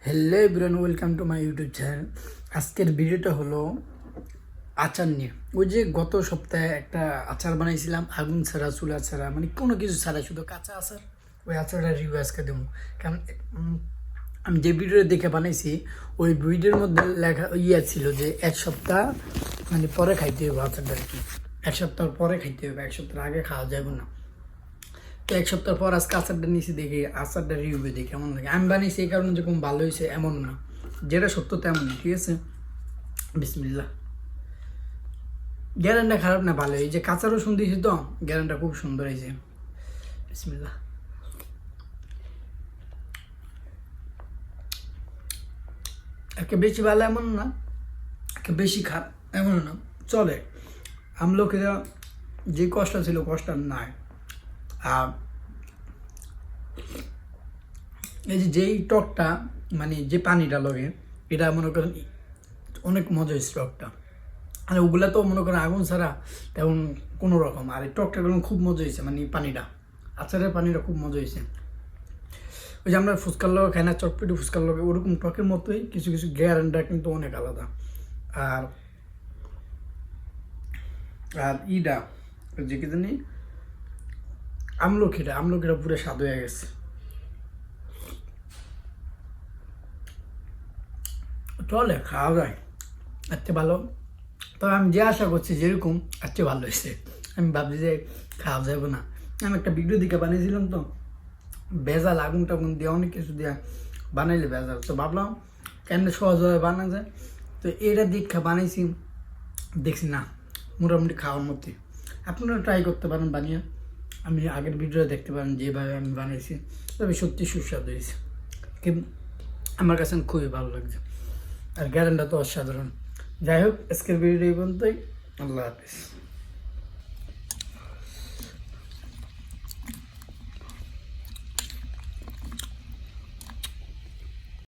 Hello everyone, welcome to my YouTube channel. আজকের ভিডিওটা হলো আচার নিয়ে। ওই যে গত সপ্তাহে একটা আচার বানাইছিলাম, আগুন ছাড়া চুলা ছাড়া, মানে কোনো কিছু ছাড়া, শুধু কাঁচা আচার। ওই আচারটা রিভিউ আজকে দেবো। কারণ আমি যে ভিডিওটা দেখে বানাইছি ওই ভিডিওর মধ্যে লেখা ছিল যে এক সপ্তাহ মানে পরে খাইতে হবে আচারটা, আর কি এক সপ্তাহ পরে খাইতে হবে, এক সপ্তাহ আগে খাওয়া যাবে না। তো এক সপ্তাহ পর আজকে আচারটা নিচে দেখি, আচারটা রিভিউ দেখি কেমন লাগে। আমি বানিয়েছি এই কারণে যে কোনো ভালো হয়েছে এমন না, যেটা সত্য তেমন, ঠিক আছে। বিসমিল্লাহ। গ্যারান্টা খারাপ না, ভালো। এই যে কাঁচা রসুন দিয়েছি তো, গ্যারান্টা খুব সুন্দর হয়েছে। বিসমিল্লাহ। একে বেশি ভালো এমন না, একে বেশি খারাপ এমন না, চলে। আমলকিরা যে কষ্ট ছিল কষ্ট আর নাই। আর এই যে যেই টকটা, মানে যে পানিটা লাগে, এটা মনে করেন অনেক মজা হয়েছে টকটা। আর ওগুলা তো মনে করেন আগুন ছাড়া তেমন কোনো রকম। আর এই টকটা খুব মজা হয়েছে, মানে পানিটা, আচারের পানিটা খুব মজা হয়েছে। ওই যে আমরা ফুচকার লগে খাই না, চটপটি ফুচকার লগে, ওরকম টকের মতোই কিছু কিছু গ্যারান্টা কিন্তু অনেক আলাদা। আর আর ইটা যে কি জানি আমলকিটা পুরো স্বাদ হয়ে গেছে। চলে, খাওয়া যায়, আচ্ছা ভালো। তবে আমি যে আশা করছি যেরকম, আচ্ছা ভালো হয়েছে। আমি ভাবছি যে খাওয়া যাবে না। আমি একটা ভিডিও দিকে বানিয়েছিলাম তো, ভেজাল আগুন টাগুন দিয়ে অনেক কিছু দিয়ে বানাইলে ভেজাল, তো ভাবলাম কেন সহজভাবে বানা যায়। তো এটা দীক্ষা বানাইছি, দেখছি না মোটামুটি খাওয়ার মধ্যে। আপনারা ট্রাই করতে পারেন বানিয়ে। আমি আগের ভিডিওটা দেখতে পারেন যেভাবে আমি বানিয়েছি, তবে সত্যি সুস্বাদু হয়েছে। কিন্তু আমার কাছে খুবই ভালো লাগছে, আর গ্যারান্টা তো অসাধারণ। যাই হোক, আজকের ভিডিও এই পর্যন্তই। আল্লাহ হাফিজ।